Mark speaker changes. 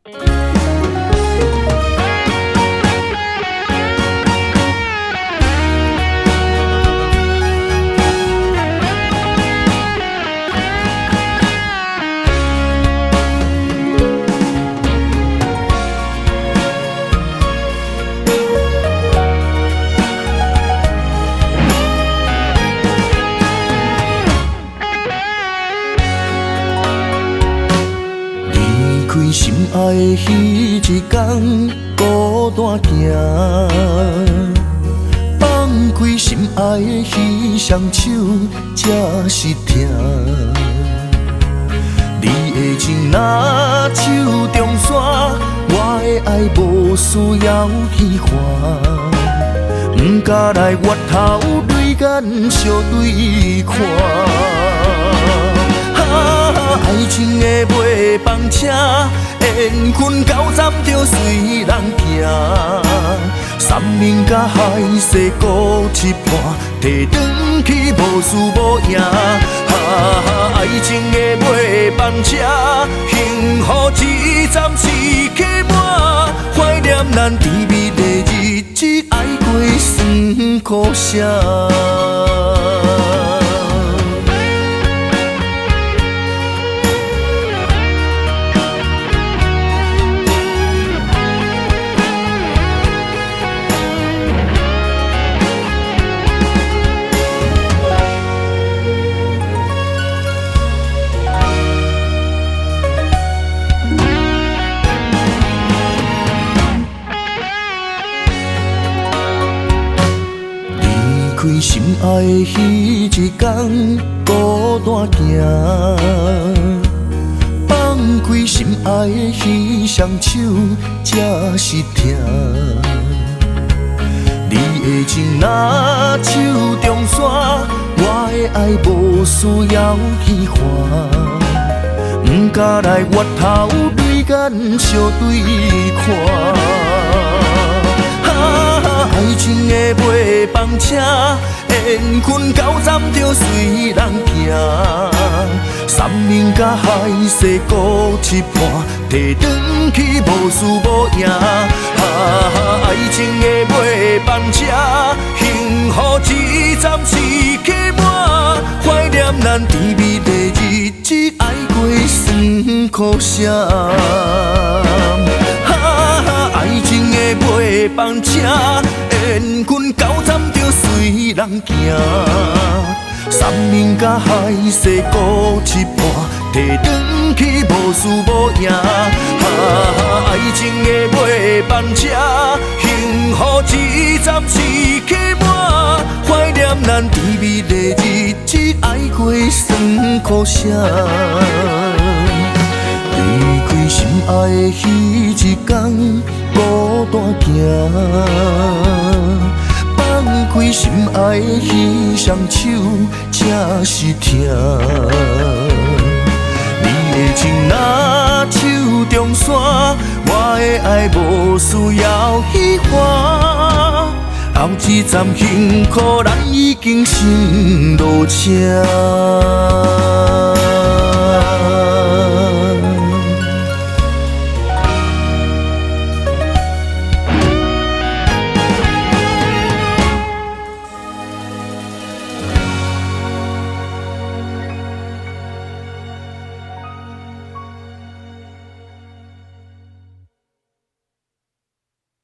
Speaker 1: 开心爱的彼一天，孤单行，放开心爱的彼双手，才是痛。你的情若手中线，我的爱无需要虚幻，不敢来越头对眼相对看。爱情的尾班车，缘分到站就随人行。山盟甲海誓各一半，摕转去无输无赢。爱情的尾班车，幸福一站是客满。怀念咱甜蜜的日子，爱过酸苦涩。开心爱的彼一天，孤单行，放开心爱的彼双手，才是痛。你的情若手中线，我的爱无需要虚幻，不敢来越头对眼相对看。爱情的尾班车，缘分到站就随人行。山盟甲海誓各一半，摕转去无输无赢。爱情的尾班车，幸福一站是客满。怀念咱甜蜜的日子，爱过酸苦涩。爱情的尾班车，缘分到站就随人行。山盟甲海誓各一半，摕转去无输无赢。爱情的尾班车，幸福一站是客满。怀念咱甜蜜的日子，爱过酸苦涩。离开心爱的彼一天，孤单行，放开心爱的彼双手，才是痛。你的情若手中线，我的爱无需要虚幻。后一站幸福，咱已经先落车。